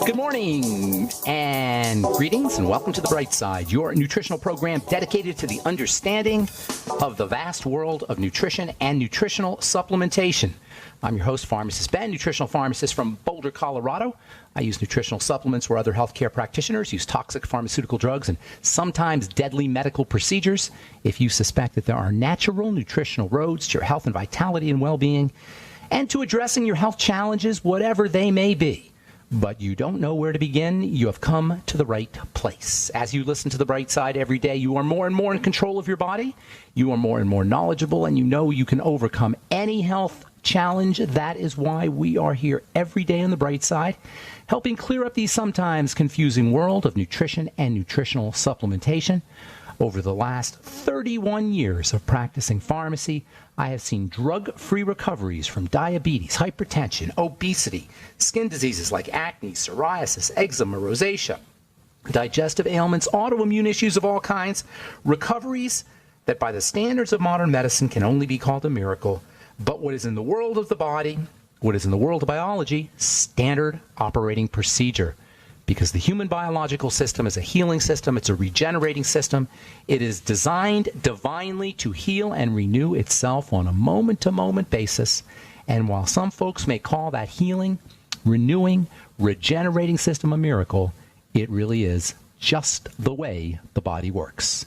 Good morning and greetings and welcome to The Bright Side, your nutritional program dedicated to the understanding of the vast world of nutrition and nutritional supplementation. I'm your host, Pharmacist Ben, nutritional pharmacist from Boulder, Colorado. I use nutritional supplements where other healthcare practitioners use toxic pharmaceutical drugs and sometimes deadly medical procedures. If you suspect that there are natural nutritional roads to your health and vitality and well-being and to addressing your health challenges, whatever they may be, but you don't know where to begin, you have come to the right place. As you listen to The Bright Side every day, you are more and more in control of your body. You are more and more knowledgeable, and you know you can overcome any health challenge. That is why we are here every day on The Bright Side, helping clear up the sometimes confusing world of nutrition and nutritional supplementation. Over the last 31 years of practicing pharmacy, I have seen drug-free recoveries from diabetes, hypertension, obesity, skin diseases like acne, psoriasis, eczema, rosacea, digestive ailments, autoimmune issues of all kinds, recoveries that by the standards of modern medicine can only be called a miracle. But what is in the world of the body, what is in the world of biology, standard operating procedure. Because the human biological system is a healing system, it's a regenerating system. It is designed divinely to heal and renew itself on a moment-to-moment basis. And while some folks may call that healing, renewing, regenerating system a miracle, it really is just the way the body works.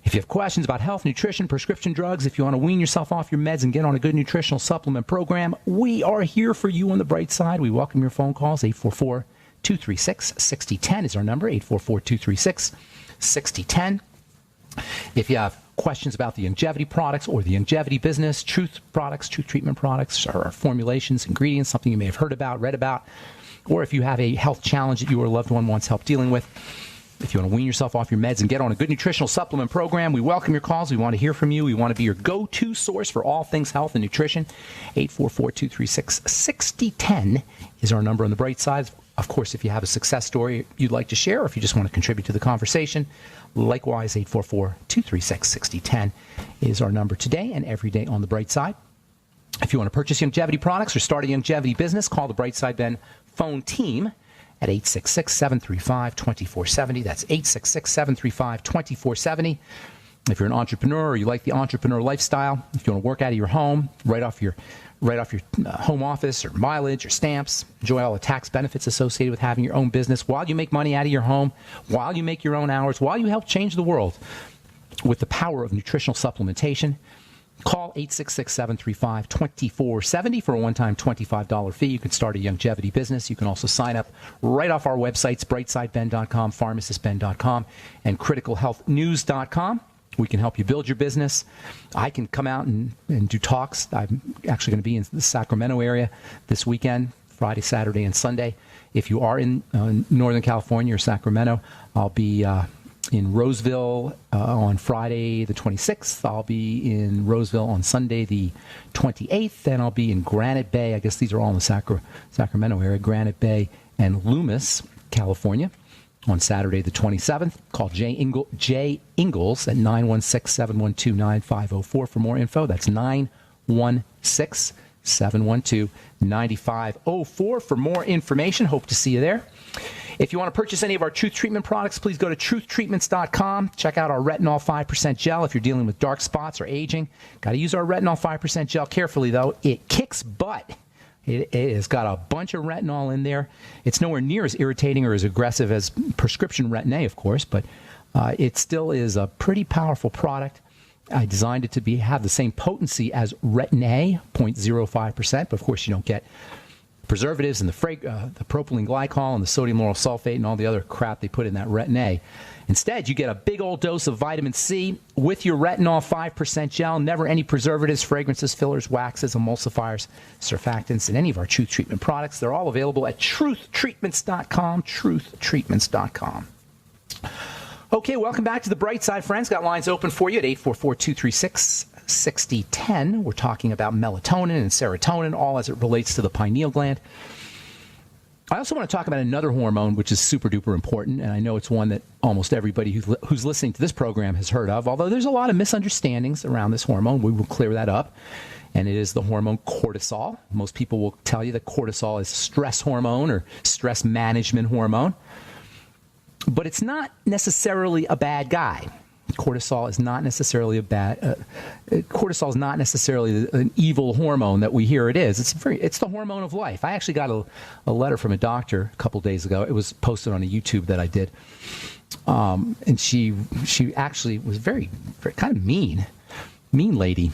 If you have questions about health, nutrition, prescription drugs, if you want to wean yourself off your meds and get on a good nutritional supplement program, we are here for you on The Bright Side. We welcome your phone calls. 844-236-6010 is our number, 844-236-6010. If you have questions about the longevity products or the longevity business, truth products, truth treatment products, or formulations, ingredients, something you may have heard about, read about, or if you have a health challenge that you or a loved one wants help dealing with, if you want to wean yourself off your meds and get on a good nutritional supplement program, we welcome your calls. We want to hear from you. We want to be your go-to source for all things health and nutrition. 844-236-6010 is our number on The Bright Side. Of course, if you have a success story you'd like to share, or if you just want to contribute to the conversation, likewise, 844-236-6010 is our number today and every day on The Bright Side. If you want to purchase longevity products or start a longevity business, call the Bright Side Ben phone team at 866-735-2470. That's 866-735-2470. If you're an entrepreneur or you like the entrepreneur lifestyle, if you want to work out of your home, right off your home office or mileage or stamps, enjoy all the tax benefits associated with having your own business while you make money out of your home, while you make your own hours, while you help change the world with the power of nutritional supplementation, call 866-735-2470 for a one-time $25 fee. You can start a longevity business. You can also sign up right off our websites, brightsideben.com, pharmacistben.com, and criticalhealthnews.com. We can help you build your business. I can come out and do talks. I'm actually going to be in the Sacramento area this weekend, Friday, Saturday, and Sunday. If you are in Northern California or Sacramento, I'll be in Roseville on Friday the 26th. I'll be in Roseville on Sunday the 28th. And I'll be in Granite Bay. I guess these are all in the Sacramento area. Granite Bay and Loomis, California, on Saturday the 27th. Call Jay Ingalls at 916-712-9504 for more info. That's 916-712-9504 for more information. Hope to see you there. If you want to purchase any of our Truth Treatment products, please go to truthtreatments.com. Check out our Retinol 5% gel if you're dealing with dark spots or aging. Got to use our Retinol 5% gel carefully, though. It kicks butt. It has got a bunch of retinol in there. It's nowhere near as irritating or as aggressive as prescription Retin-A, of course, but it still is a pretty powerful product. I designed it to have the same potency as Retin-A, 0.05%, but of course you don't get preservatives and the propylene glycol and the sodium lauryl sulfate and all the other crap they put in that Retin-A. Instead, you get a big old dose of vitamin C with your Retinol 5% gel. Never any preservatives, fragrances, fillers, waxes, emulsifiers, surfactants in any of our Truth Treatment products. They're all available at truthtreatments.com, truthtreatments.com. Okay, welcome back to The Bright Side, friends. Got lines open for you at 844-236-6010. We're talking about melatonin and serotonin, all as it relates to the pineal gland. I also want to talk about another hormone, which is super duper important, and I know it's one that almost everybody who's listening to this program has heard of, although there's a lot of misunderstandings around this hormone. We will clear that up. and it is the hormone cortisol. Most people will tell you that cortisol is stress hormone or stress management hormone. But it's not necessarily a bad guy. Cortisol is not necessarily cortisol is not necessarily an evil hormone that we hear it is. It's the hormone of life. I actually got a letter from a doctor a couple days ago. It was posted on a YouTube that I did. And she actually was very, very kind of mean lady.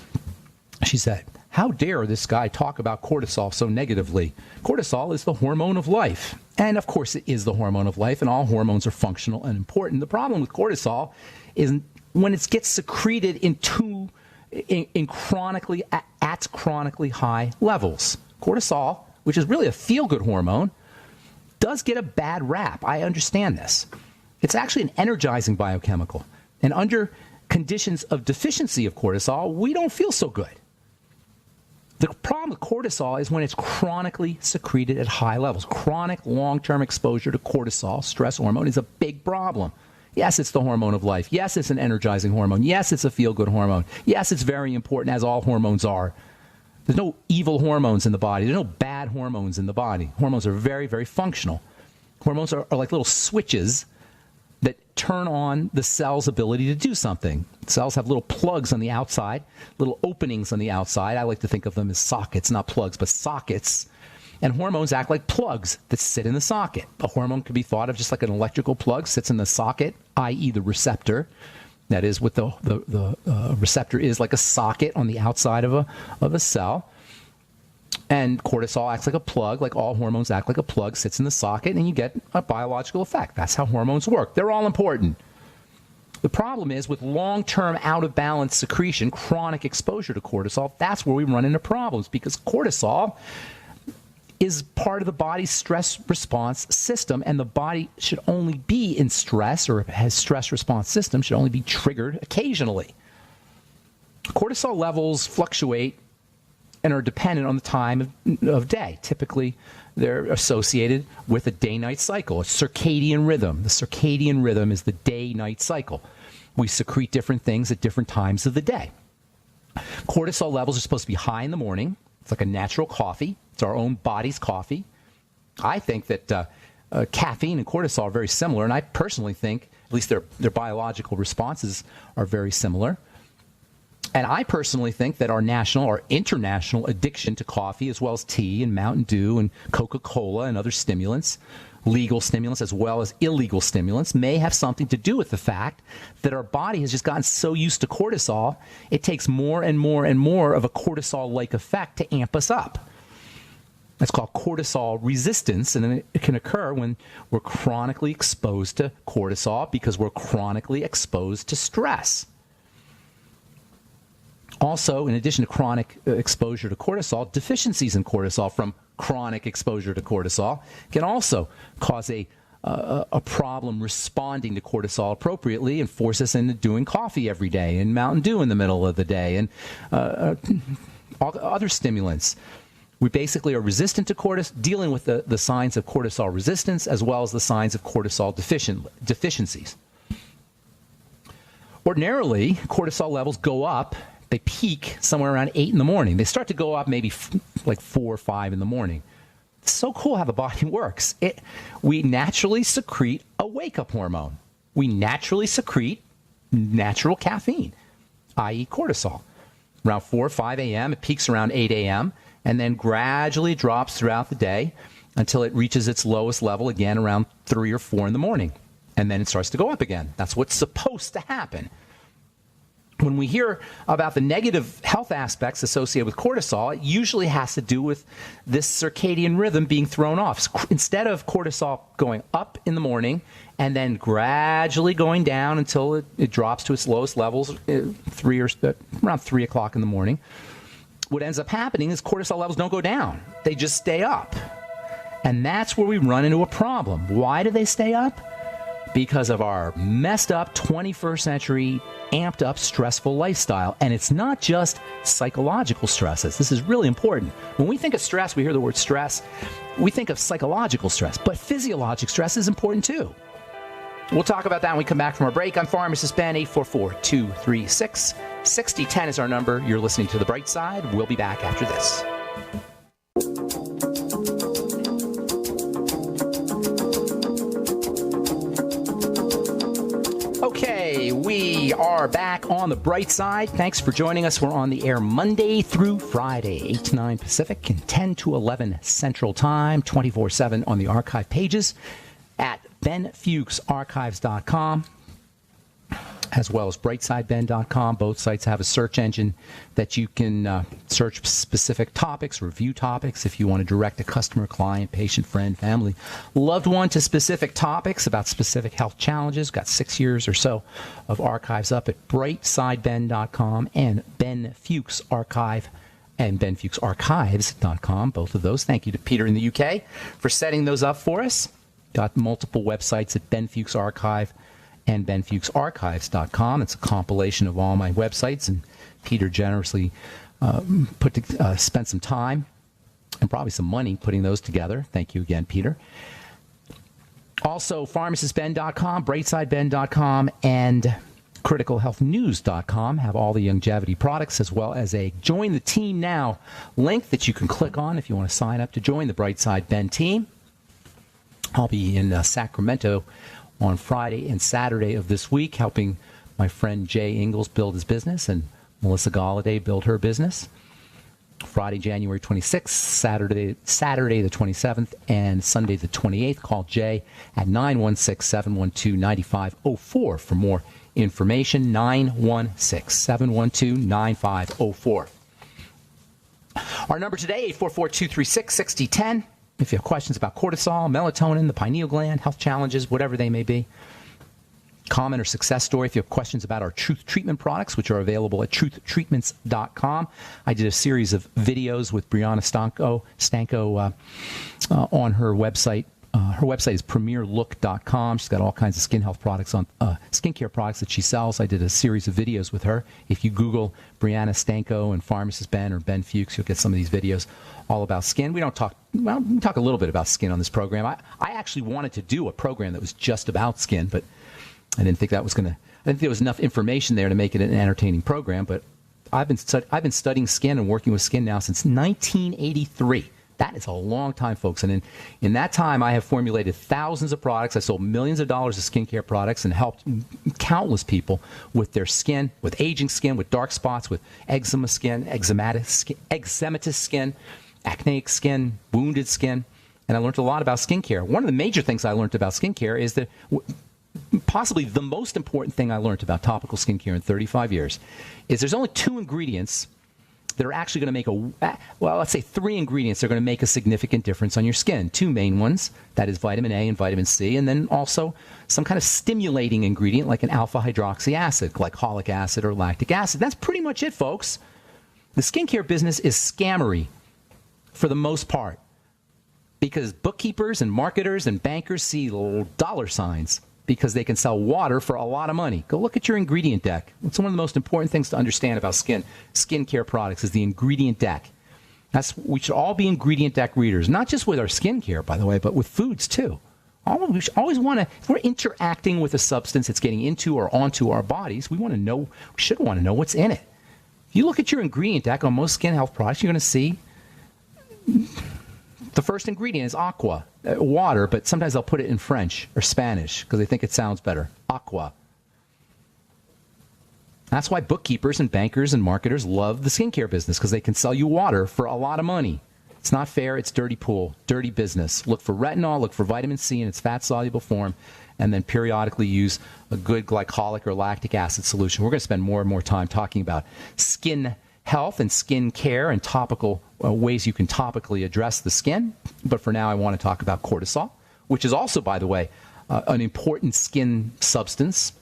She said, "How dare this guy talk about cortisol so negatively? Cortisol is the hormone of life." And of course it is the hormone of life, and all hormones are functional and important. The problem with cortisol is when it gets secreted in chronically high levels. Cortisol, which is really a feel-good hormone, does get a bad rap. I understand this. It's actually an energizing biochemical. And under conditions of deficiency of cortisol, we don't feel so good. The problem with cortisol is when it's chronically secreted at high levels. Chronic long-term exposure to cortisol, stress hormone, is a big problem. Yes, it's the hormone of life. Yes, it's an energizing hormone. Yes, it's a feel-good hormone. Yes, it's very important, as all hormones are. There's no evil hormones in the body. There's no bad hormones in the body. Hormones are very, very functional. Hormones are like little switches that turn on the cell's ability to do something. Cells have little plugs on the outside, little openings on the outside. I like to think of them as sockets, not plugs, but sockets. And hormones act like plugs that sit in the socket. A hormone can be thought of just like an electrical plug sits in the socket, i.e. the receptor. That is what the receptor is, like a socket on the outside of a cell. And cortisol acts like a plug, like all hormones act like a plug, sits in the socket, and you get a biological effect. That's how hormones work. They're all important. The problem is with long-term out-of-balance secretion, chronic exposure to cortisol, that's where we run into problems, because cortisol is part of the body's stress response system, and the body should only be in stress, or has stress response system, should only be triggered occasionally. Cortisol levels fluctuate and are dependent on the time of day. Typically, they're associated with a day-night cycle, a circadian rhythm. The circadian rhythm is the day-night cycle. We secrete different things at different times of the day. Cortisol levels are supposed to be high in the morning. It's like a natural coffee. It's our own body's coffee. I think that caffeine and cortisol are very similar, and I personally think, at least their biological responses are very similar. And I personally think that our national or international addiction to coffee, as well as tea and Mountain Dew and Coca-Cola and other stimulants, legal stimulants as well as illegal stimulants, may have something to do with the fact that our body has just gotten so used to cortisol, it takes more and more and more of a cortisol-like effect to amp us up. That's called cortisol resistance, and it can occur when we're chronically exposed to cortisol because we're chronically exposed to stress. Also, in addition to chronic exposure to cortisol, deficiencies in cortisol from chronic exposure to cortisol can also cause a problem responding to cortisol appropriately and force us into doing coffee every day and Mountain Dew in the middle of the day and other stimulants. We basically are resistant to cortisol, dealing with the signs of cortisol resistance as well as the signs of cortisol deficiencies. Ordinarily, cortisol levels go up. They peak somewhere around 8 in the morning. They start to go up maybe like 4 or 5 in the morning. It's so cool how the body works. We naturally secrete a wake-up hormone. We naturally secrete natural caffeine, i.e. cortisol. Around 4 or 5 a.m., it peaks around 8 a.m., and then gradually drops throughout the day until it reaches its lowest level again around 3 or 4 in the morning. And then it starts to go up again. That's what's supposed to happen. When we hear about the negative health aspects associated with cortisol, it usually has to do with this circadian rhythm being thrown off. Instead of cortisol going up in the morning and then gradually going down until it drops to its lowest levels around 3 o'clock in the morning, what ends up happening is cortisol levels don't go down. They just stay up. And that's where we run into a problem. Why do they stay up? Because of our messed up 21st century amped up stressful lifestyle. And it's not just psychological stresses. This is really important. When we think of stress, we hear the word stress, we think of psychological stress, but physiologic stress is important too. We'll talk about that when we come back from our break. I'm Pharmacist Ben. 844-236-6010 is our number. You're listening to The Bright Side. We'll be back after this. Okay, we are back on The Bright Side. Thanks for joining us. We're on the air Monday through Friday, 8 to 9 Pacific and 10 to 11 Central Time, 24/7 on the archive pages at benfuchsarchives.com, as well as brightsideben.com. Both sites have a search engine that you can search specific topics, review topics. If you want to direct a customer, client, patient, friend, family, loved one to specific topics about specific health challenges, got 6 years or so of archives up at brightsideben.com and Ben Fuchs Archive and benfuchsarchives.com. Both of those. Thank you to Peter in the UK for setting those up for us. Got multiple websites at Ben Fuchs Archive and benfuchsarchives.com. It's a compilation of all my websites, and Peter generously spent some time and probably some money putting those together. Thank you again, Peter. Also, pharmacistben.com, brightsideben.com, and criticalhealthnews.com have all the longevity products, as well as a Join the Team Now link that you can click on if you want to sign up to join the Brightside Ben team. I'll be in Sacramento on Friday and Saturday of this week, helping my friend Jay Ingalls build his business and Melissa Galladay build her business. Friday, January 26th, Saturday the 27th, and Sunday the 28th. Call Jay at 916-712-9504 for more information. 916-712-9504. Our number today, 844-236-6010. If you have questions about cortisol, melatonin, the pineal gland, health challenges, whatever they may be, comment or success story. If you have questions about our Truth Treatment products, which are available at truthtreatments.com. I did a series of videos with Brianna Stanko on her website. Her website is premierlook.com. She's got all kinds of skin health products on skincare products that she sells. I did a series of videos with her. If you Google Brianna Stanko and Pharmacist Ben or Ben Fuchs, you'll get some of these videos all about skin. We talk a little bit about skin on this program. I actually wanted to do a program that was just about skin, but I didn't think that was going to. I didn't think there was enough information there to make it an entertaining program. But I've been studying skin and working with skin now since 1983. That is a long time, folks. And in that time, I have formulated thousands of products. I sold millions of dollars of skincare products and helped countless people with their skin, with aging skin, with dark spots, with eczema skin, eczematous skin, acneic skin, wounded skin. And I learned a lot about skincare. One of the major things I learned about skincare is that possibly the most important thing I learned about topical skincare in 35 years is there's only 2 ingredients that are actually going to make let's say 3 ingredients that are going to make a significant difference on your skin. 2 main ones, that is vitamin A and vitamin C, and then also some kind of stimulating ingredient like an alpha hydroxy acid, glycolic acid or lactic acid. That's pretty much it, folks. The skincare business is scammery for the most part because bookkeepers and marketers and bankers see dollar signs because they can sell water for a lot of money. Go look at your ingredient deck. It's one of the most important things to understand about skincare products is the ingredient deck. We should all be ingredient deck readers, not just with our skincare, by the way, but with foods too. We should always want to, if we're interacting with a substance that's getting into or onto our bodies, we should want to know what's in it. If you look at your ingredient deck on most skin health products, you're going to see the first ingredient is aqua, water, but sometimes they'll put it in French or Spanish because they think it sounds better. Aqua. That's why bookkeepers and bankers and marketers love the skincare business because they can sell you water for a lot of money. It's not fair. It's dirty pool, dirty business. Look for retinol, look for vitamin C in its fat-soluble form, and then periodically use a good glycolic or lactic acid solution. We're going to spend more and more time talking about skin health and skin care and topical ways you can topically address the skin. But for now, I want to talk about cortisol, which is also, by the way, an important skin substance.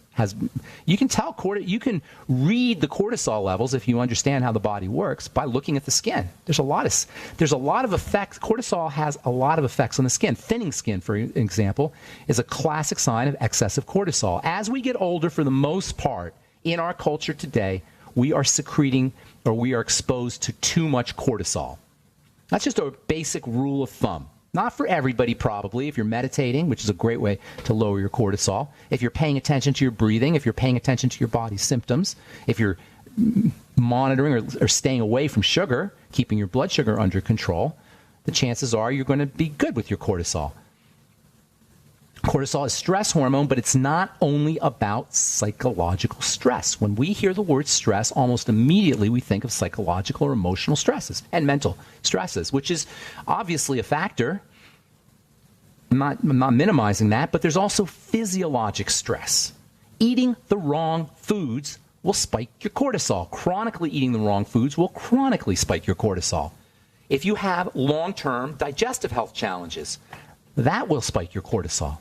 You can read the cortisol levels if you understand how the body works by looking at the skin. There's a lot of effects. Cortisol has a lot of effects on the skin. Thinning skin, for example, is a classic sign of excessive cortisol. As we get older, for the most part, in our culture today, we are secreting or we are exposed to too much cortisol. That's just a basic rule of thumb. Not for everybody, probably. If you're meditating, which is a great way to lower your cortisol. If you're paying attention to your breathing, if you're paying attention to your body's symptoms, if you're monitoring or staying away from sugar, keeping your blood sugar under control, the chances are you're going to be good with your cortisol. Cortisol is stress hormone, but it's not only about psychological stress. When we hear the word stress, almost immediately we think of psychological or emotional stresses and mental stresses, which is obviously a factor. I'm not minimizing that, but there's also physiologic stress. Eating the wrong foods will spike your cortisol. Chronically eating the wrong foods will chronically spike your cortisol. If you have long-term digestive health challenges, that will spike your cortisol.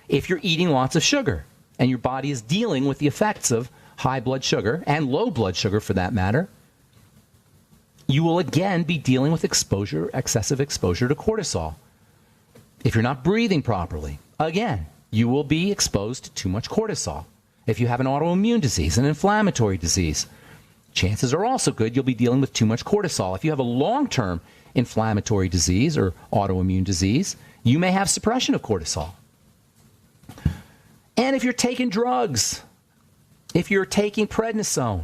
If you're eating lots of sugar and your body is dealing with the effects of high blood sugar and low blood sugar for that matter, you will again be dealing with excessive exposure to cortisol. If you're not breathing properly, again, you will be exposed to too much cortisol. If you have an autoimmune disease, an inflammatory disease, chances are also good you'll be dealing with too much cortisol. If you have a long-term inflammatory disease or autoimmune disease, you may have suppression of cortisol. And if you're taking drugs, if you're taking prednisone,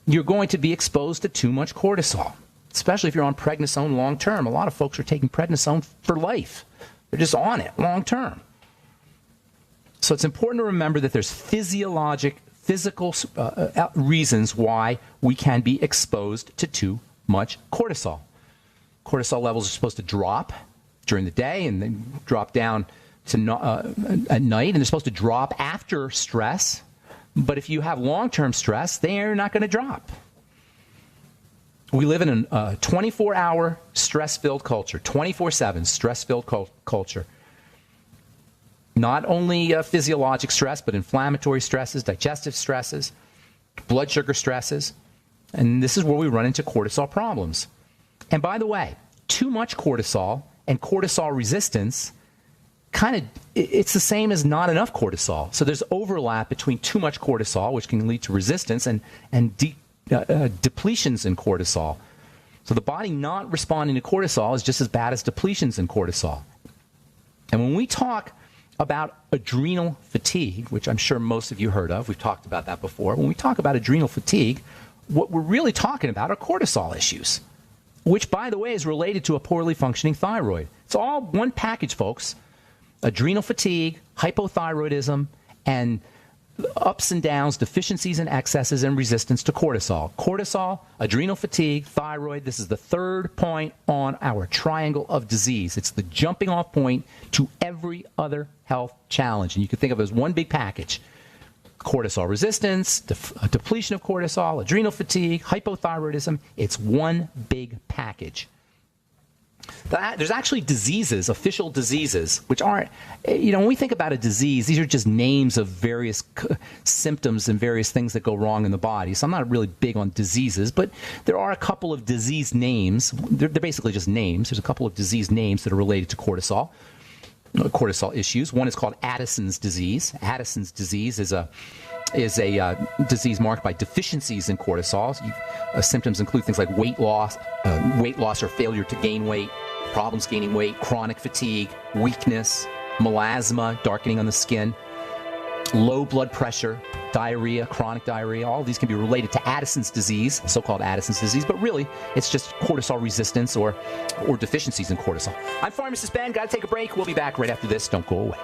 you're going to be exposed to too much cortisol, especially if you're on prednisone long term. A lot of folks are taking prednisone for life. They're just on it long term. So it's important to remember that there's physical reasons why we can be exposed to too much cortisol. Cortisol levels are supposed to drop during the day and then drop down to at night, and they're supposed to drop after stress. But if you have long-term stress, they're not going to drop. We live in a 24-hour stress-filled culture, 24/7 stress-filled culture. Not only physiologic stress, but inflammatory stresses, digestive stresses, blood sugar stresses. And this is where we run into cortisol problems. And by the way, too much cortisol and cortisol resistance it's the same as not enough cortisol. So there's overlap between too much cortisol, which can lead to resistance, and depletions in cortisol. So the body not responding to cortisol is just as bad as depletions in cortisol. And when we talk about adrenal fatigue, which I'm sure most of you heard of, we've talked about that before. When we talk about adrenal fatigue, what we're really talking about are cortisol issues, which, by the way, is related to a poorly functioning thyroid. It's all one package, folks. Adrenal fatigue, hypothyroidism, and ups and downs, deficiencies and excesses, and resistance to cortisol. Cortisol, adrenal fatigue, thyroid. This is the third point on our triangle of disease. It's the jumping off point to every other health challenge. And you can think of it as one big package. Cortisol resistance, depletion of cortisol, adrenal fatigue, hypothyroidism. It's one big package. There's actually diseases, official diseases, which aren't, when we think about a disease, these are just names of various symptoms and various things that go wrong in the body. So I'm not really big on diseases, but there are a couple of disease names. They're basically just names. There's a couple of disease names that are related to cortisol issues. One is called Addison's disease. Addison's disease is a disease marked by deficiencies in cortisol. Symptoms include things like weight loss or failure to gain weight, problems gaining weight, chronic fatigue, weakness, melasma, darkening on the skin, low blood pressure, diarrhea, chronic diarrhea. All of these can be related to Addison's disease, so-called Addison's disease, but really it's just cortisol resistance or deficiencies in cortisol. I'm Pharmacist Ben. Got to take a break. We'll be back right after this. Don't go away.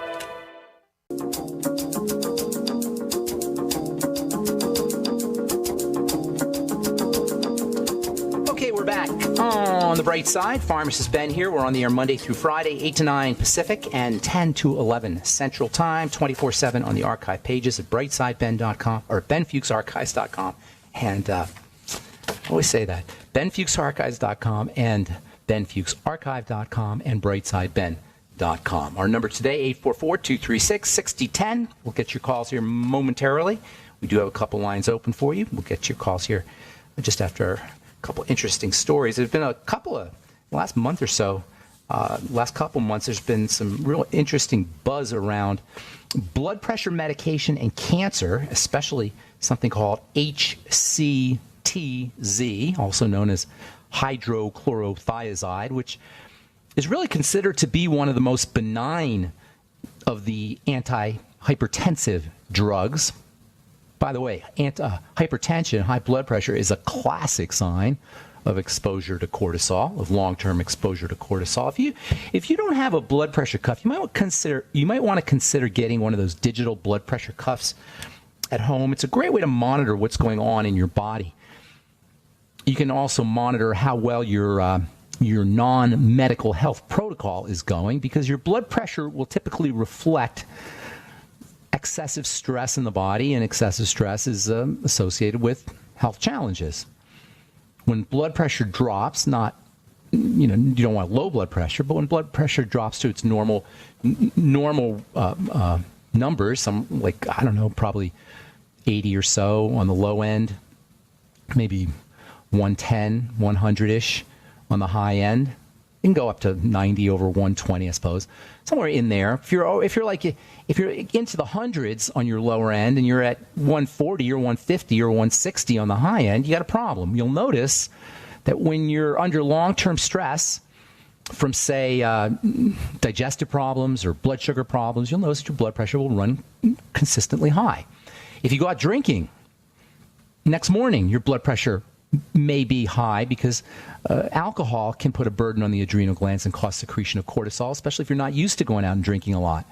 We're back on the bright side. Pharmacist Ben here. We're on the air Monday through Friday, 8 to 9 Pacific and 10 to 11 Central Time, 24/7 on the archive pages at brightsideben.com or benfuchsarchives.com. And I always say that, benfuchsarchives.com and benfuchsarchive.com and brightsideben.com. Our number today, 844-236-6010. We'll get your calls here momentarily. We do have a couple lines open for you. We'll get your calls here just after couple interesting stories. There's been a couple of, last month or so, last couple months, there's been some real interesting buzz around blood pressure medication and cancer, especially something called HCTZ, also known as hydrochlorothiazide, which is really considered to be one of the most benign of the antihypertensive drugs. By the way, hypertension, high blood pressure, is a classic sign of exposure to cortisol, of long-term exposure to cortisol. If you don't have a blood pressure cuff, you might want to consider getting one of those digital blood pressure cuffs at home. It's a great way to monitor what's going on in your body. You can also monitor how well your non-medical health protocol is going, because your blood pressure will typically reflect excessive stress in the body, and excessive stress is associated with health challenges. When blood pressure drops, you don't want low blood pressure, but when blood pressure drops to its normal numbers, probably 80 or so on the low end, maybe 110, 100-ish on the high end. You can go up to 90 over 120, I suppose, somewhere in there. If you're into the hundreds on your lower end and you're at 140 or 150 or 160 on the high end, you got a problem. You'll notice that when you're under long-term stress from, say, digestive problems or blood sugar problems, you'll notice that your blood pressure will run consistently high. If you go out drinking, next morning your blood pressure may be high, because alcohol can put a burden on the adrenal glands and cause secretion of cortisol, especially if you're not used to going out and drinking a lot.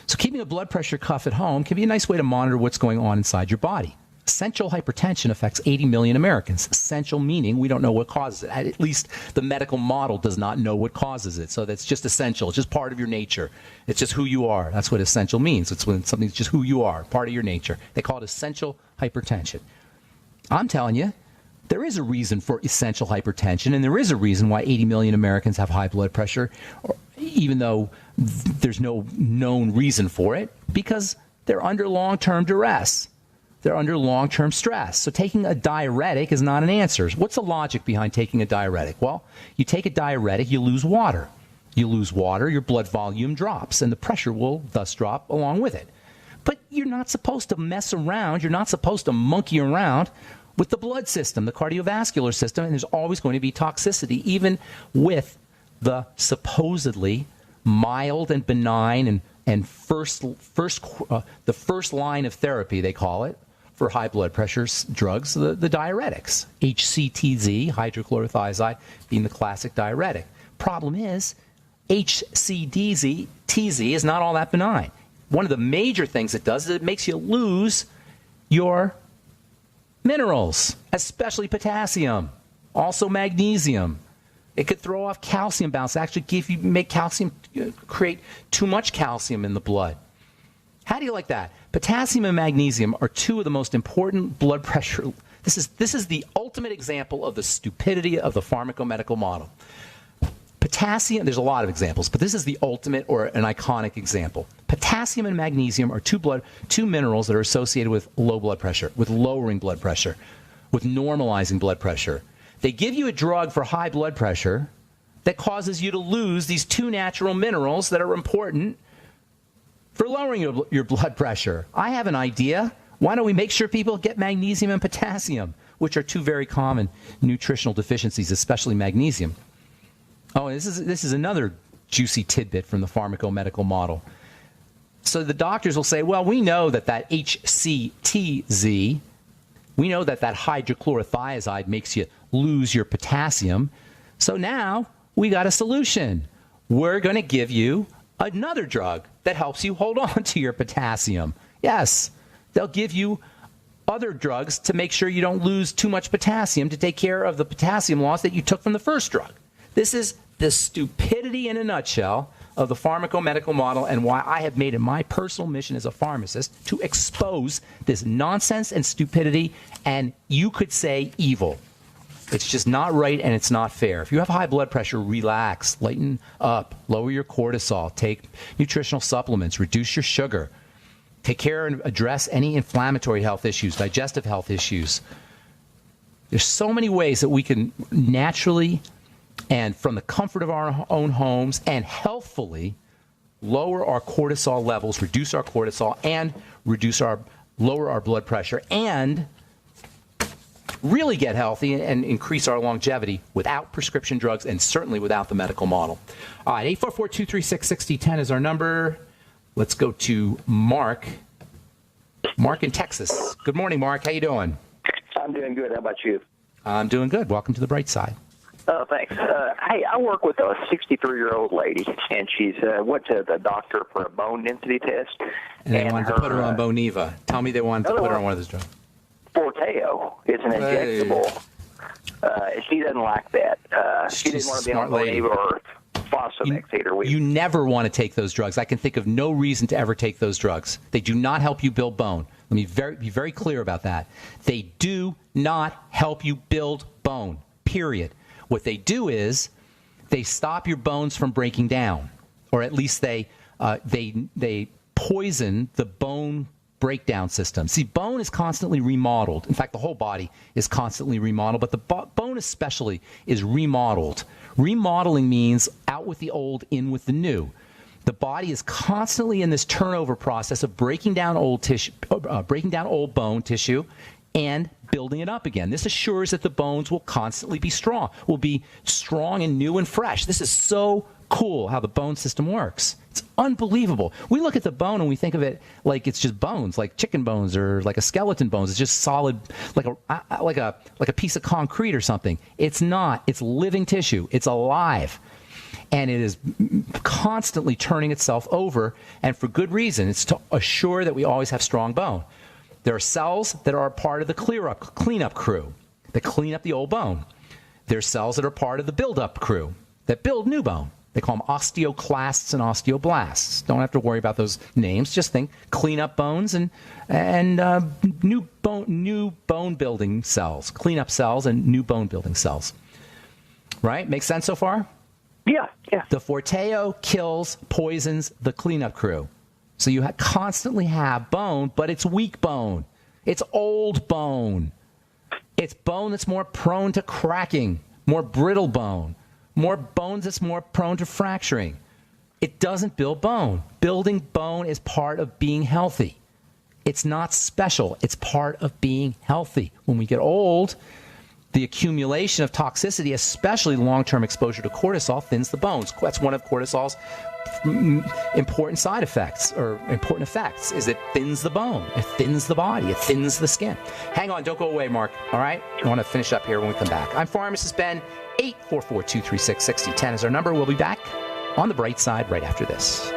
So keeping a blood pressure cuff at home can be a nice way to monitor what's going on inside your body. Essential hypertension affects 80 million Americans. Essential meaning we don't know what causes it. At least the medical model does not know what causes it. So that's just essential. It's just part of your nature. It's just who you are. That's what essential means. It's when something's just who you are, part of your nature. They call it essential hypertension. I'm telling you, there is a reason for essential hypertension, and there is a reason why 80 million Americans have high blood pressure, even though there's no known reason for it, because they're under long-term duress. They're under long-term stress. So taking a diuretic is not an answer. What's the logic behind taking a diuretic? Well, you take a diuretic, you lose water. You lose water, your blood volume drops, and the pressure will thus drop along with it. But you're not supposed to mess around. You're not supposed to monkey around with the blood system, the cardiovascular system, and there's always going to be toxicity, even with the supposedly mild and benign and the first line of therapy, they call it, for high blood pressure drugs, the diuretics. HCTZ, hydrochlorothiazide, being the classic diuretic. Problem is, HCTZ is not all that benign. One of the major things it does is it makes you lose your minerals, especially potassium, also magnesium. It could throw off calcium balance, actually make calcium, create too much calcium in the blood. How do you like that? Potassium and magnesium are two of the most important blood pressure. This is the ultimate example of the stupidity of the pharmacomedical model. Potassium, there's a lot of examples, but this is the ultimate or an iconic example. Potassium and magnesium are two minerals that are associated with low blood pressure, with lowering blood pressure, with normalizing blood pressure. They give you a drug for high blood pressure that causes you to lose these two natural minerals that are important for lowering your blood pressure. I have an idea. Why don't we make sure people get magnesium and potassium, which are two very common nutritional deficiencies, especially magnesium. Oh, and this is another juicy tidbit from the pharmacomedical model. So the doctors will say, well, we know that HCTZ, we know that hydrochlorothiazide makes you lose your potassium. So now we got a solution. We're going to give you another drug that helps you hold on to your potassium. Yes, they'll give you other drugs to make sure you don't lose too much potassium to take care of the potassium loss that you took from the first drug. This is the stupidity in a nutshell of the pharmacomedical model, and why I have made it my personal mission as a pharmacist to expose this nonsense and stupidity, and you could say evil. It's just not right, and it's not fair. If you have high blood pressure, relax, lighten up, lower your cortisol, take nutritional supplements, reduce your sugar, take care and address any inflammatory health issues, digestive health issues. There's so many ways that we can naturally and from the comfort of our own homes and healthfully lower our cortisol levels, reduce our cortisol, and lower our blood pressure, and really get healthy and increase our longevity without prescription drugs and certainly without the medical model. All right, 844-236-6010 is our number. Let's go to Mark. Mark in Texas. Good morning, Mark. How you doing? I'm doing good. How about you? I'm doing good. Welcome to the bright side. Oh, thanks. Hey, I work with a 63-year-old lady, and she's went to the doctor for a bone density test. And they wanted to put her on Boniva. Tell me they wanted to put her on one of those drugs. Forteo. It's an injectable. She doesn't like that. She didn't want to be on Boniva or Fosamax either. You never want to take those drugs. I can think of no reason to ever take those drugs. They do not help you build bone. Let me be very clear about that. They do not help you build bone, period. What they do is they stop your bones from breaking down, or at least they poison the bone breakdown system. See, bone is constantly remodeled. In fact, the whole body is constantly remodeled, but the bone especially is remodeled. Remodeling means out with the old, in with the new. The body is constantly in this turnover process of breaking down old tissue, breaking down old bone tissue, and building it up again. This assures that the bones will constantly be strong, will be strong and new and fresh. This is so cool how the bone system works. It's unbelievable. We look at the bone and we think of it like it's just bones, like chicken bones or like a skeleton bones. It's just solid, like a piece of concrete or something. It's not. It's living tissue. It's alive. And it is constantly turning itself over, and for good reason. It's to assure that we always have strong bone. There are cells that are part of the cleanup crew that clean up the old bone. There are cells that are part of the build-up crew that build new bone. They call them osteoclasts and osteoblasts. Don't have to worry about those names. Just think clean up bones and new bone building cells, clean up cells and new bone building cells. Right? Make sense so far? Yeah. The Forteo kills, poisons the cleanup crew. So you constantly have bone, but it's weak bone. It's old bone. It's bone that's more prone to cracking, more brittle bone, more bones that's more prone to fracturing. It doesn't build bone. Building bone is part of being healthy. It's not special. It's part of being healthy. When we get old, the accumulation of toxicity, especially long-term exposure to cortisol, thins the bones. That's one of cortisol's important side effects, or important effects, is it thins the bone. It thins the body. It thins the skin. Hang on. Don't go away, Mark. All right? I want to finish up here when we come back. I'm Pharmacist Ben. 844-236-6010 is our number. We'll be back on the bright side right after this.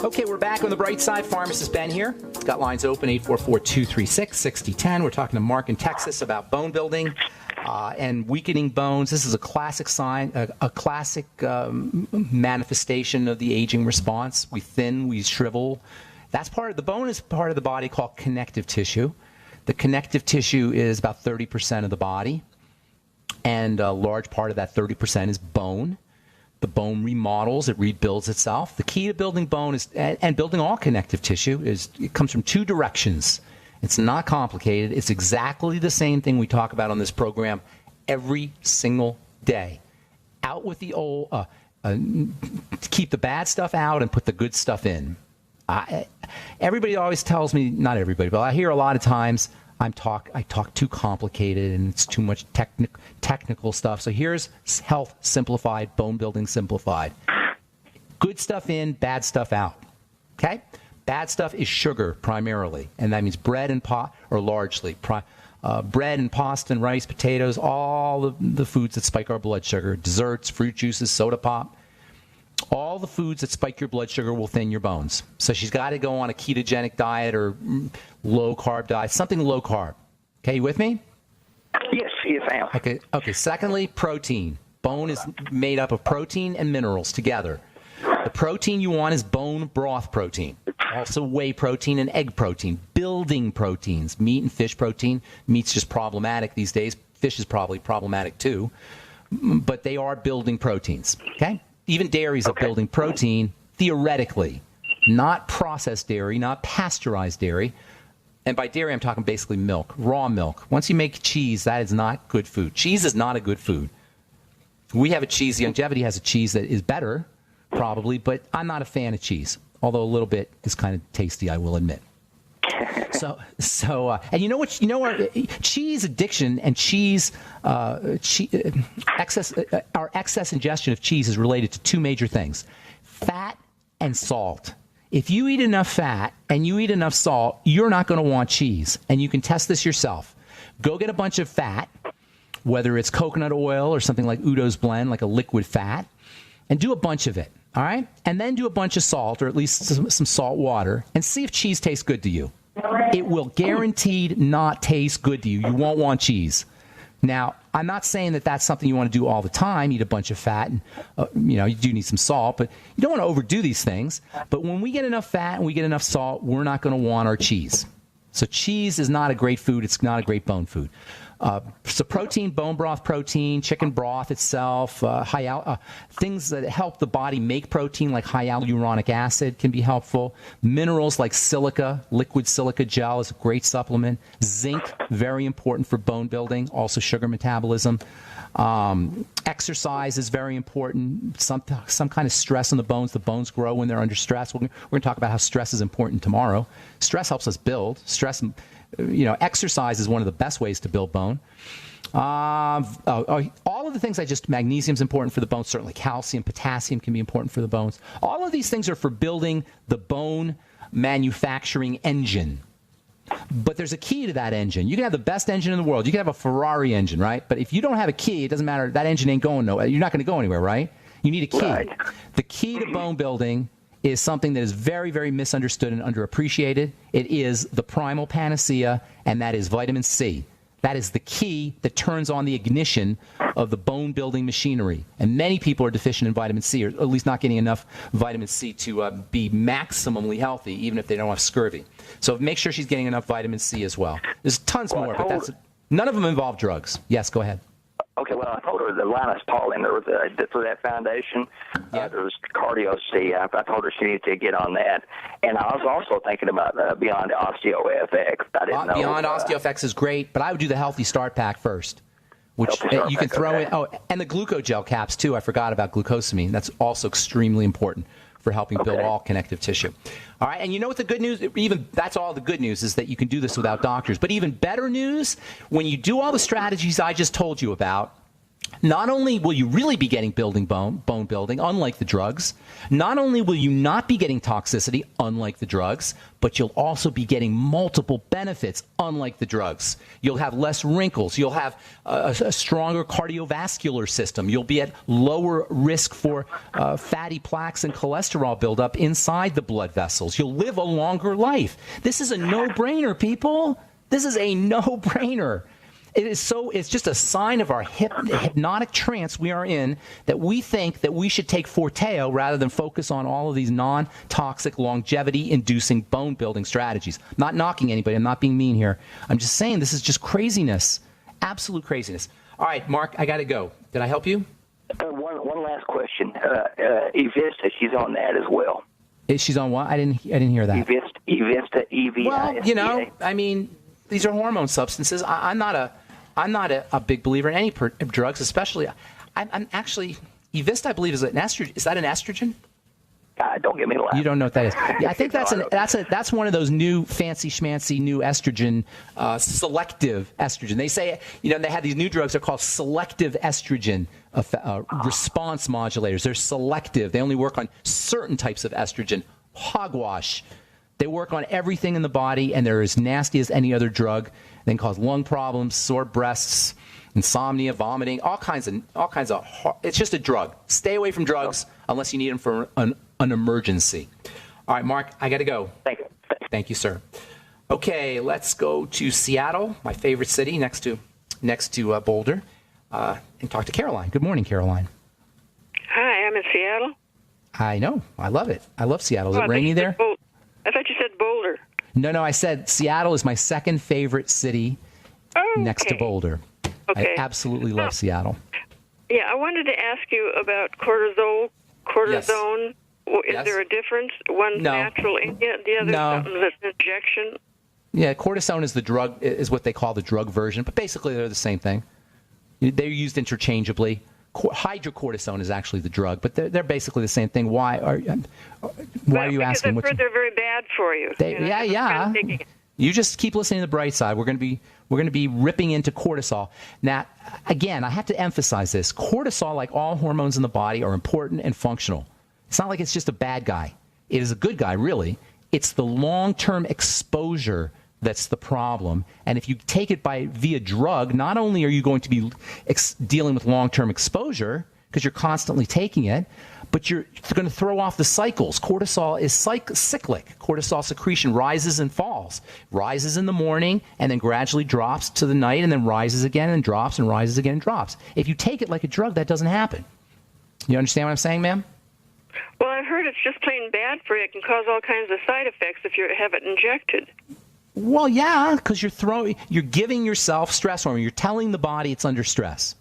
Okay, we're back on the bright side. Pharmacist Ben here. Got lines open, 844-236-6010. We're talking to Mark in Texas about bone building and weakening bones. This is a classic sign, a classic manifestation of the aging response. We thin, we shrivel. That's part of the bone is part of the body called connective tissue. The connective tissue is about 30% of the body, and a large part of that 30% is bone. The bone remodels, it rebuilds itself. The key to building bone is, and building all connective tissue, is it comes from two directions. It's not complicated. It's exactly the same thing we talk about on this program every single day. Out with the old, keep the bad stuff out and put the good stuff in. Everybody always tells me, not everybody, but I hear a lot of times, I talk too complicated and it's too much technical stuff. So here's health simplified, bone building simplified. Good stuff in, bad stuff out. Okay? Bad stuff is sugar primarily, and that means bread and largely bread and pasta and rice, potatoes, all the foods that spike our blood sugar, desserts, fruit juices, soda pop. All the foods that spike your blood sugar will thin your bones. So she's got to go on a ketogenic diet or low-carb diet, something low-carb. Okay, you with me? Yes, I am. Okay. Secondly, protein. Bone is made up of protein and minerals together. The protein you want is bone broth protein. Also whey protein and egg protein. Building proteins. Meat and fish protein. Meat's just problematic these days. Fish is probably problematic too. But they are building proteins. Okay? Even dairy is a building protein, theoretically. Not processed dairy, not pasteurized dairy. And by dairy, I'm talking basically milk, raw milk. Once you make cheese, that is not good food. Cheese is not a good food. We have a cheese. Longevity has a cheese that is better, probably, but I'm not a fan of cheese, although a little bit is kind of tasty, I will admit. And you know what? Cheese addiction and our excess ingestion of cheese is related to two major things: fat and salt. If you eat enough fat and you eat enough salt, you're not going to want cheese. And you can test this yourself. Go get a bunch of fat, whether it's coconut oil or something like Udo's Blend, like a liquid fat, and do a bunch of it. All right? And then do a bunch of salt, or at least some salt water, and see if cheese tastes good to you. It will guaranteed not taste good to you. You won't want cheese. Now, I'm not saying that that's something you want to do all the time, eat a bunch of fat, and you do need some salt, but you don't want to overdo these things. But when we get enough fat and we get enough salt, we're not going to want our cheese. So cheese is not a great food. It's not a great bone food. So protein, bone broth protein, chicken broth itself, things that help the body make protein like high hyaluronic acid can be helpful. Minerals like silica, liquid silica gel is a great supplement. Zinc, very important for bone building, also sugar metabolism. Exercise is very important. Some kind of stress on the bones. The bones grow when they're under stress. We're going to talk about how stress is important tomorrow. Stress helps us build. Exercise is one of the best ways to build bone. All of the things magnesium is important for the bones. Certainly calcium, potassium can be important for the bones. All of these things are for building the bone manufacturing engine. But there's a key to that engine. You can have the best engine in the world. You can have a Ferrari engine, right? But if you don't have a key, it doesn't matter. That engine ain't going nowhere. You're not going to go anywhere, right? You need a key. Right. The key to bone building is something that is very, very misunderstood and underappreciated. It is the primal panacea, and that is vitamin C. That is the key that turns on the ignition of the bone-building machinery. And many people are deficient in vitamin C, or at least not getting enough vitamin C to be maximally healthy, even if they don't have scurvy. So make sure she's getting enough vitamin C as well. There's tons more, but none of them involve drugs. Yes, go ahead. Okay, well, I told her the Linus Pauling, there was for that foundation, there was Cardio C. I told her she needed to get on that. And I was also thinking about Beyond OsteoFX. I didn't know. Beyond OsteoFX is great, but I would do the Healthy Start Pack first, which you can throw in. Oh, and the glucogel caps, too. I forgot about glucosamine. That's also extremely important for helping build all connective tissue. All right, and you know what the good news, that's all the good news, is that you can do this without doctors. But even better news, when you do all the strategies I just told you about, not only will you really be getting bone building, unlike the drugs, not only will you not be getting toxicity, unlike the drugs, but you'll also be getting multiple benefits, unlike the drugs. You'll have less wrinkles. You'll have a stronger cardiovascular system. You'll be at lower risk for fatty plaques and cholesterol buildup inside the blood vessels. You'll live a longer life. This is a no-brainer, people. This is a no-brainer. It's just a sign of our hypnotic trance we are in, that we think that we should take Forteo rather than focus on all of these non-toxic, longevity-inducing bone-building strategies. I'm not knocking anybody. I'm not being mean here. I'm just saying this is just craziness, absolute craziness. All right, Mark, I got to go. Did I help you? One last question. Evista, she's on that as well. She's on what? I didn't hear that. Evista, EVISTA. Well, I mean, these are hormone substances. I'm not a big believer in any drugs, especially. I'm actually, Evista, I believe, is an estrogen. Is that an estrogen? Don't get me laughing. You don't know what that is. Yeah, I think that's one of those new fancy schmancy new estrogen, selective estrogen. They say, they have these new drugs. They're called selective estrogen response modulators. They're selective. They only work on certain types of estrogen. Hogwash. They work on everything in the body, and they're as nasty as any other drug. They can cause lung problems, sore breasts, insomnia, vomiting, all kinds of. It's just a drug. Stay away from drugs unless you need them for an emergency. All right, Mark, I got to go. Thank you. Thank you, sir. Okay, let's go to Seattle, my favorite city, next to Boulder, and talk to Caroline. Good morning, Caroline. Hi, I'm in Seattle. I know. I love it. I love Seattle. Is it rainy there? I thought you said Boulder. No, I said Seattle is my second favorite city next to Boulder. Okay. I absolutely love Seattle. Yeah, I wanted to ask you about cortisone. Yes. Is there a difference? One's natural, the other something that's an injection? Yeah, cortisone is the drug, is what they call the drug version, but basically they're the same thing. They're used interchangeably. hydrocortisone is actually the drug, but they're basically the same thing. Why are you asking? Because I've heard they're very bad for you. Yeah. You just keep listening to the bright side. We're going to be ripping into cortisol. Now, again, I have to emphasize this. Cortisol, like all hormones in the body, are important and functional. It's not like it's just a bad guy. It is a good guy, really. It's the long-term exposure that's the problem. And if you take it via drug, not only are you going to be dealing with long-term exposure because you're constantly taking it, but you're going to throw off the cycles. Cortisol is cyclic. Cortisol secretion rises and falls. Rises in the morning and then gradually drops to the night and then rises again and drops and rises again and drops. If you take it like a drug, that doesn't happen. You understand what I'm saying, ma'am? Well, I've heard it's just plain bad for you. It can cause all kinds of side effects if you have it injected. Well, yeah, because you're giving yourself stress hormone. You're telling the body it's under stress.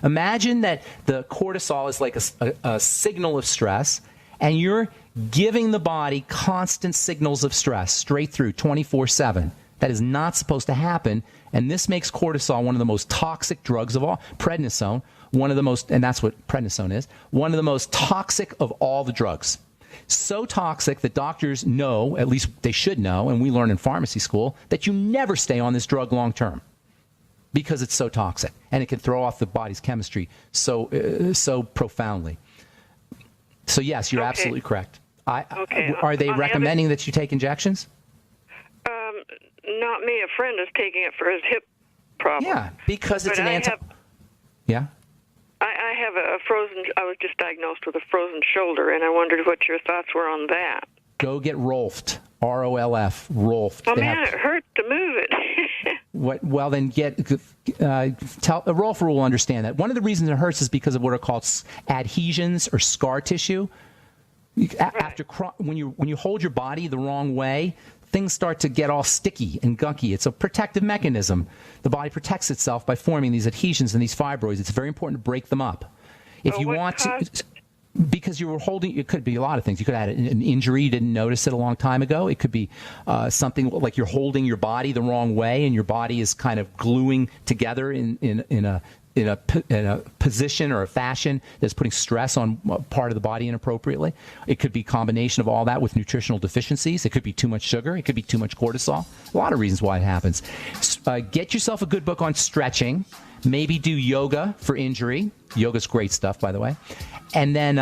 Imagine that the cortisol is like a signal of stress, and you're giving the body constant signals of stress straight through 24/7. That is not supposed to happen, and this makes cortisol one of the most toxic drugs of all. Prednisone, one of the most, and that's what prednisone is, one of the most toxic of all the drugs. So toxic that doctors know, at least they should know, and we learn in pharmacy school, that you never stay on this drug long term because it's so toxic and it can throw off the body's chemistry so profoundly. So yes, you're absolutely correct. Are they recommending that you take injections? Not me. A friend is taking it for his hip problem. Yeah, because it's Yeah. I have I was just diagnosed with a frozen shoulder, and I wondered what your thoughts were on that. Go get Rolfed, R-O-L-F, Rolfed. Oh, man, it hurts to move it. Well, then Rolf will understand that. One of the reasons it hurts is because of what are called adhesions or scar tissue. When you hold your body the wrong way, things start to get all sticky and gunky. It's a protective mechanism. The body protects itself by forming these adhesions and these fibroids. It's very important to break them up. Because you were holding, it could be a lot of things. You could have had an injury, you didn't notice it a long time ago. It could be something like you're holding your body the wrong way and your body is kind of gluing together in a position or a fashion that's putting stress on part of the body inappropriately. It could be a combination of all that with nutritional deficiencies. It could be too much sugar. It could be too much cortisol. A lot of reasons why it happens. Get yourself a good book on stretching. Maybe do yoga for injury. Yoga's great stuff, by the way. And then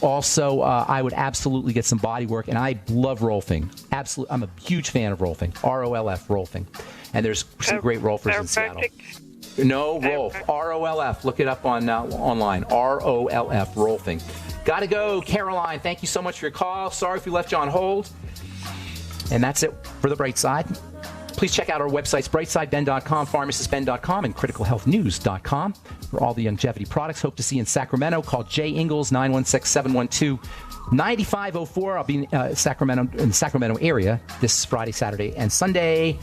also, I would absolutely get some body work. And I love Rolfing. Absolutely, I'm a huge fan of Rolfing. R-O-L-F, Rolfing. And there's some great Rolfers in Seattle. No, Rolf. R-O-L-F. Look it up online. R-O-L-F, Rolfing. Got to go, Caroline. Thank you so much for your call. Sorry if we left you on hold. And that's it for The Bright Side. Please check out our websites, brightsideben.com, pharmacistben.com, and criticalhealthnews.com for all the longevity products. Hope to see you in Sacramento. Call Jay Ingalls, 916-712-9504. I'll be in the Sacramento area this Friday, Saturday, and Sunday.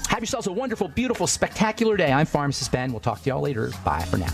Have yourselves a wonderful, beautiful, spectacular day. I'm Pharmacist Ben. We'll talk to y'all later. Bye for now.